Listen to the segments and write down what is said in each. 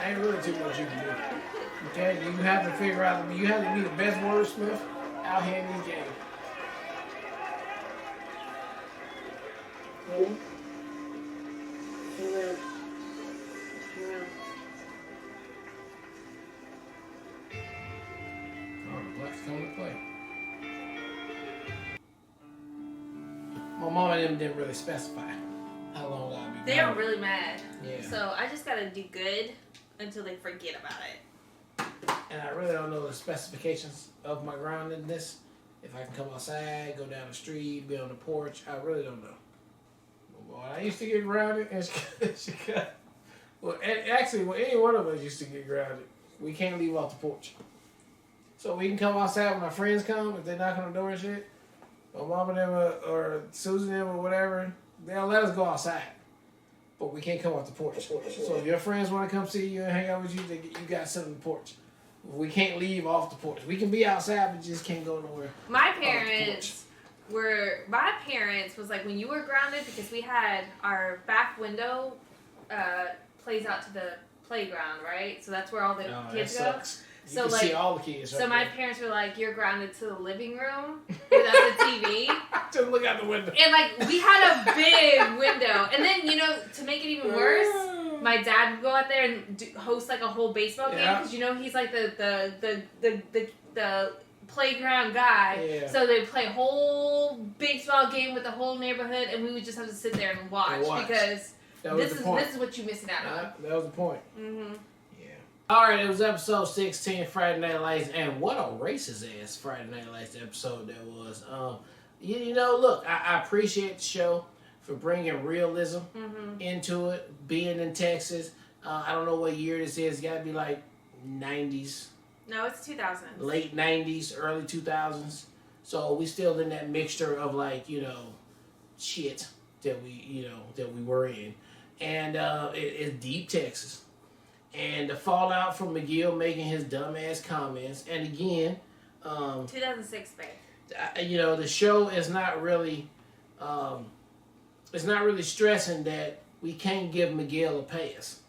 Ain't really too much you can do. Okay, you have to figure out. You have to be the best wordsmith out here in these games. Amen. Amen. Amen. Oh, the Blacks coming to play. My mom and them didn't really specify how long I'll be. They are really mad. Yeah. So I just gotta do good until they forget about it. And I really don't know the specifications of my groundedness. If I can come outside, go down the street, be on the porch, I really don't know. Well, I used to get grounded, and she got. Well, actually, well, any one of us used to get grounded. We can't leave off the porch. So we can come outside when our friends come, if they knock on the door and shit. Or mom and them or Susan and them or whatever, they'll let us go outside. But we can't come off the porch. So if your friends want to come see you and hang out with you, you got something on the porch. We can't leave off the porch. We can be outside, but just can't go nowhere. My parents was like when you were grounded, because we had our back window plays out to the playground, right? So that's where all the kids go. Sucks. You can see all the kids. So my parents were like, "You're grounded to the living room without the TV." Just look out the window. And like we had a big window, and then to make it even worse, my dad would go out there and host like a whole baseball game because he's like the playground guy. Yeah. So they'd play a whole baseball game with the whole neighborhood, and we would just have to sit there and watch. Because this is what you're missing out on. That was the point. Mm-hmm. All right, it was episode 16, Friday Night Lights, and what a racist ass Friday Night Lights episode that was. Look, I appreciate the show for bringing realism into it, being in Texas. I don't know what year this is. It's got to be like 90s. No, it's 2000s. Late 90s, early 2000s. So we still in that mixture of shit that we were in. And it's deep Texas. And the fallout from McGill making his dumbass comments, and again, 2006, babe. The show is not really, stressing that we can't give McGill a pass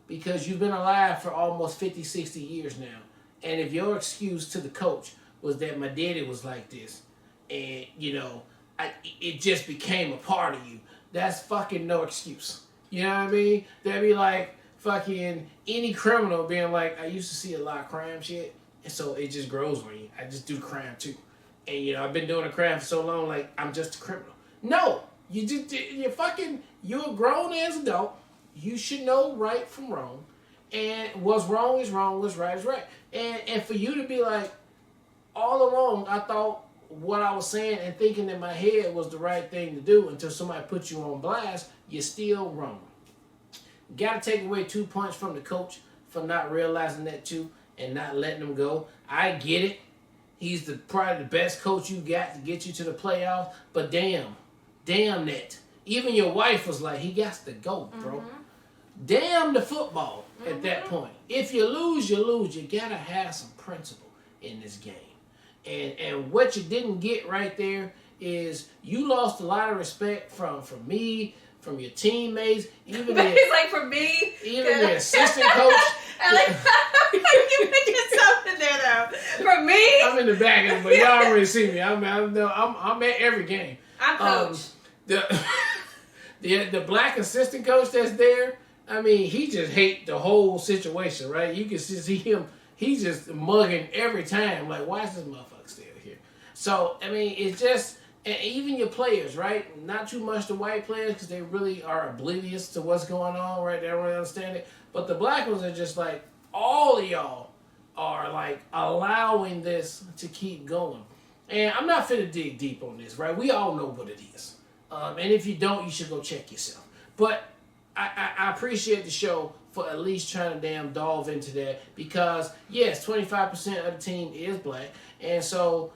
because you've been alive for almost 50, 60 years now, and if your excuse to the coach was that my daddy was like this, and it just became a part of you, that's fucking no excuse. You know what I mean? That'd be like fucking any criminal being like, I used to see a lot of crime shit, and so it just grows on you. I just do crime too. And I've been doing a crime for so long, like I'm just a criminal. No, you're a grown ass adult. You should know right from wrong. And what's wrong is wrong, what's right is right. And for you to be like, all along I thought what I was saying and thinking in my head was the right thing to do until somebody put you on blast, you're still wrong. Got to take away 2 points from the coach for not realizing that too and not letting him go. I get it. He's probably the best coach you got to get you to the playoffs. But damn that. Even your wife was like, he got to go, bro. Mm-hmm. Damn the football at that point. If you lose, you lose. You got to have some principle in this game. And what you didn't get right there is you lost a lot of respect from me, from your teammates, even it's like for me, even the assistant coach. I like you put yourself in there though. For me, I'm in the back of it, but y'all already see me. I'm at every game. I'm coach. The black assistant coach that's there. I mean, he just hate the whole situation, right? You can see him. He's just mugging every time. Like, why is this motherfucker still here? So I mean, it's just. And even your players, right? Not too much the white players because they really are oblivious to what's going on, right? They don't really understand it. But the black ones are just like, all of y'all are like allowing this to keep going. And I'm not finna dig deep on this, right? We all know what it is. And if you don't, you should go check yourself. But I appreciate the show for at least trying to damn delve into that because, yes, 25% of the team is black. And so...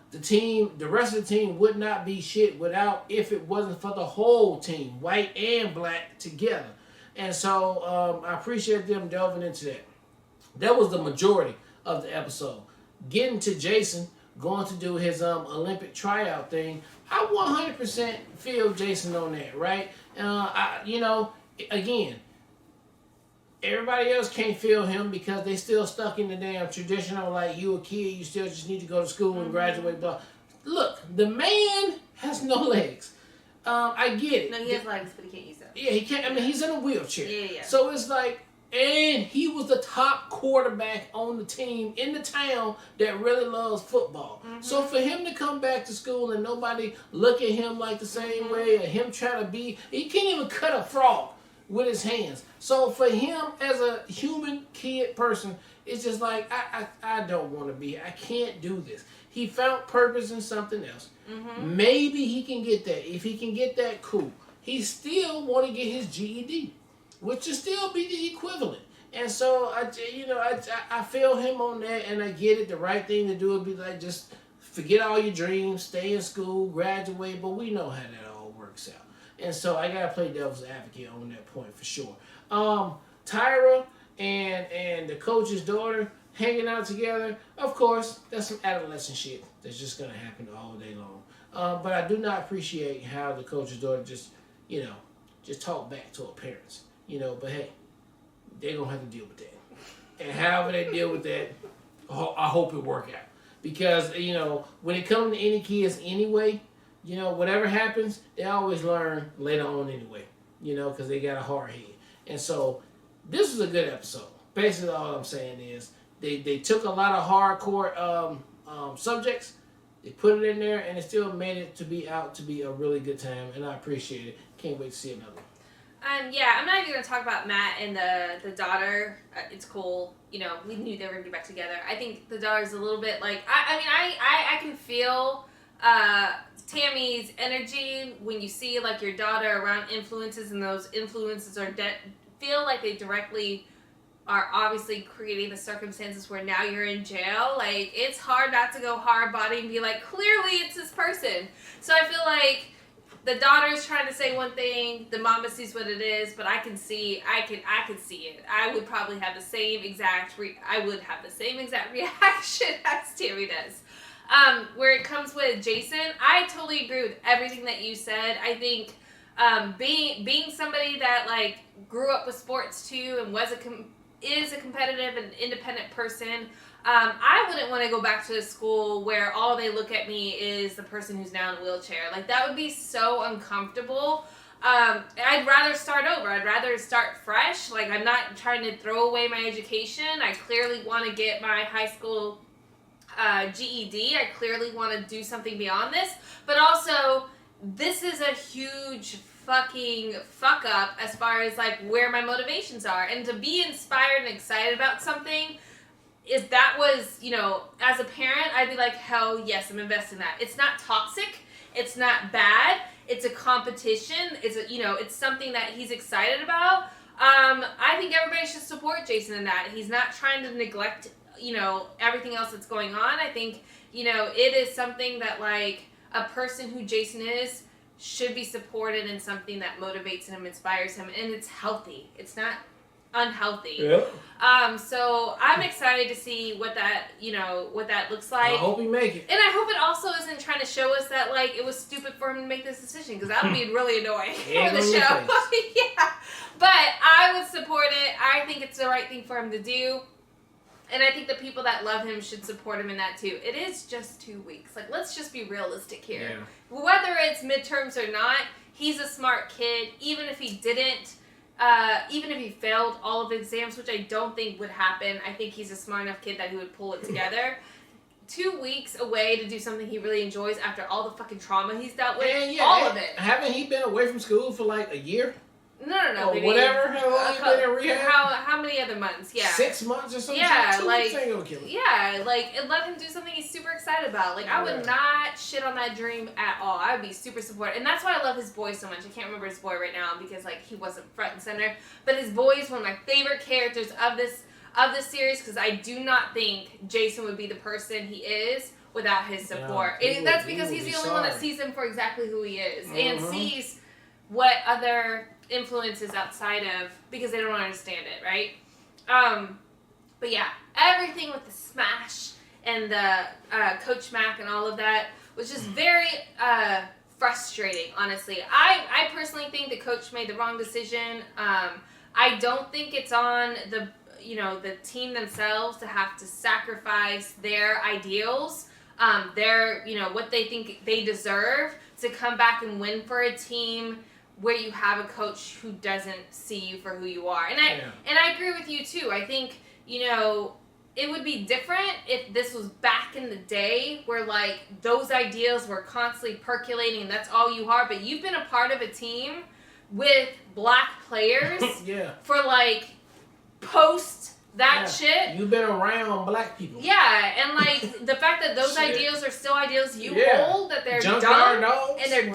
the rest of the team would not be shit if it wasn't for the whole team, white and black together. And so I appreciate them delving into that. That was the majority of the episode. Getting to Jason going to do his Olympic tryout thing, I 100% feel Jason on that, right? Again, Everybody else can't feel him because they still stuck in the damn traditional, like, you a kid, you still just need to go to school and graduate, blah. Look, the man has no legs. I get it. No, he has legs, but he can't use them. Yeah, he can't. I mean, he's in a wheelchair. Yeah. So it's like, and he was the top quarterback on the team in the town that really loves football. So for him to come back to school and nobody look at him like the same way, or him try to be, he can't even cut a frog with his hands. So for him as a human kid person, it's just like, I don't want to be, I can't do this. He found purpose in something else. Maybe he can get that. If he can get that, cool. He still want to get his GED, which will still be the equivalent. And so I feel him on that, and I get it. The right thing to do would be like, just forget all your dreams, stay in school, graduate. But we know how that all works out. And so I gotta play devil's advocate on that point for sure. Tyra and the coach's daughter hanging out together, of course, that's some adolescent shit that's just gonna happen all day long. But I do not appreciate how the coach's daughter just talk back to her parents. But hey, they're gonna have to deal with that. And however they deal with that, I hope it work out. Because, when it comes to any kids anyway, whatever happens, they always learn later on anyway, because they got a hard head. And so, this was a good episode. Basically, all I'm saying is, they took a lot of hardcore subjects, they put it in there, and it still made it to be a really good time, and I appreciate it. Can't wait to see another one. I'm not even going to talk about Matt and the daughter. It's cool. We knew they were going to get back together. I think the daughter's a little bit like, I can feel Tammy's energy when you see like your daughter around influences, and those influences feel like they directly are obviously creating the circumstances where now you're in jail. Like, it's hard not to go hard body and be like, clearly it's this person. So I feel like the daughter's trying to say one thing, the mama sees what it is, but I can see it. I would probably have the same exact reaction as Tammy does. Where it comes with Jason, I totally agree with everything that you said. I think being somebody that like grew up with sports too and is a competitive and independent person, I wouldn't want to go back to a school where all they look at me is the person who's now in a wheelchair. Like, that would be so uncomfortable. I'd rather start over. I'd rather start fresh. Like, I'm not trying to throw away my education. I clearly want to get my high school GED. I clearly want to do something beyond this. But also, this is a huge fucking fuck up as far as like where my motivations are. And to be inspired and excited about something, if that was, as a parent, I'd be like, hell yes, I'm investing in that. It's not toxic. It's not bad. It's a competition. It's something that he's excited about. I think everybody should support Jason in that. He's not trying to neglect, everything else that's going on. I think, it is something that like a person who Jason is should be supported in something that motivates him, inspires him, and it's healthy. It's not unhealthy. Yeah. So I'm excited to see what that looks like. I hope he make it. And I hope it also isn't trying to show us that like it was stupid for him to make this decision, because that would be really annoying for the show. Yeah. But I would support it. I think it's the right thing for him to do. And I think the people that love him should support him in that too. It is just 2 weeks. Like, let's just be realistic here. Yeah. Whether it's midterms or not, he's a smart kid. Even if he didn't, even if he failed all of the exams, which I don't think would happen, I think he's a smart enough kid that he would pull it together. 2 weeks away to do something he really enjoys after all the fucking trauma he's dealt with. All of it. Haven't he been away from school for like a year? No. Or whatever. How long you been in rehab? How many other months? Yeah. 6 months or something? Yeah, 2 weeks ain't gonna kill him. Yeah, like, and let him do something he's super excited about. Like, I would not shit on that dream at all. I would be super supportive. And that's why I love his boy so much. I can't remember his boy right now because, like, he wasn't front and center. But his boy is one of my favorite characters of this series, because I do not think Jason would be the person he is without his support. No, that's because he's the only one that sees him for exactly who he is. And sees what other influences outside of, because they don't understand it, right? But yeah, everything with the smash and the Coach Mac and all of that was just very frustrating, honestly. I personally think that Coach made the wrong decision, I don't think it's on the team themselves to have to sacrifice their ideals, their what they think they deserve to come back and win for a team where you have a coach who doesn't see you for who you are. And I agree with you too. I think, it would be different if this was back in the day where like those ideas were constantly percolating and that's all you are, but you've been a part of a team with black players for like post that shit. You've been around black people. Yeah, and like the fact that those ideals are still ideals you hold, that they're dumb and they're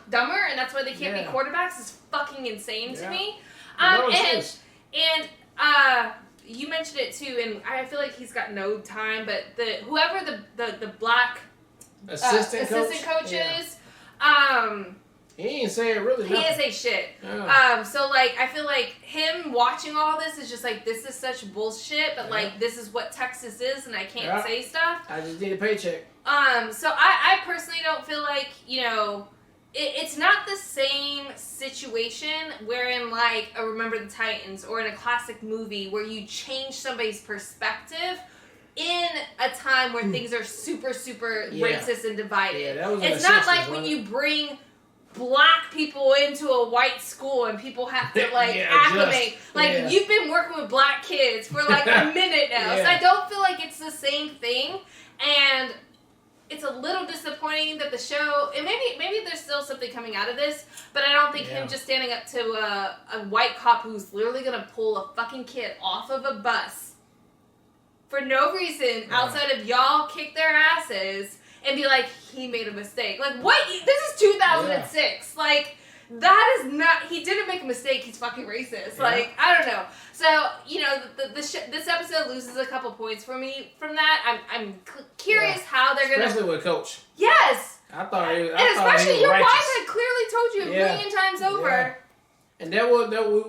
dumber, and that's why they can't be quarterbacks is fucking insane to me. And you mentioned it too, and I feel like he's got no time, but whoever the black assistant coach is, he ain't saying really nothing. He ain't say shit. Yeah. So like I feel like him watching all this is just like, this is such bullshit, but like this is what Texas is, and I can't say stuff. I just need a paycheck. So I personally don't feel like, it's not the same situation wherein like a Remember the Titans or in a classic movie where you change somebody's perspective in a time where things are super, super racist and divided. It's not like when you bring black people into a white school and people have to acclimate. You've been working with black kids for like a minute now. So I don't feel like it's the same thing. And it's a little disappointing that the show, and maybe there's still something coming out of this, but I don't think him just standing up to a white cop who's literally going to pull a fucking kid off of a bus for no reason outside of y'all kick their asses and be like, he made a mistake. Like, what? This is 2006. Like, that is not, he didn't make a mistake, he's fucking racist. Like, I don't know. So, this episode loses a couple points for me from that. I'm curious how they're going to... Especially with Coach. Yes! I thought he was especially your righteous. wife had clearly told you a million times over. Yeah. And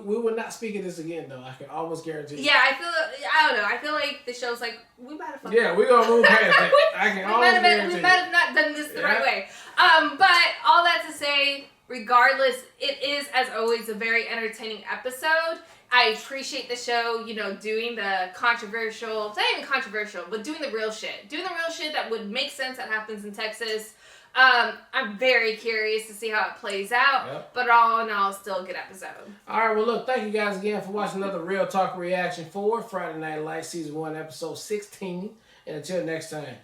we will not speak of this again, though. I can almost guarantee you. Yeah, I don't know. I feel like the show's like, we might have fucked up. We're going to move past it. I can almost guarantee we might have not done this the right way. But all that to say, regardless, it is, as always, a very entertaining episode. I appreciate the show, doing the controversial, it's not even controversial, but doing the real shit. Doing the real shit that would make sense that happens in Texas. I'm very curious to see how it plays out, but all in all, still a good episode. All right, well, look, thank you guys again for watching another Real Talk Reaction for Friday Night Lights Season 1, Episode 16. And until next time.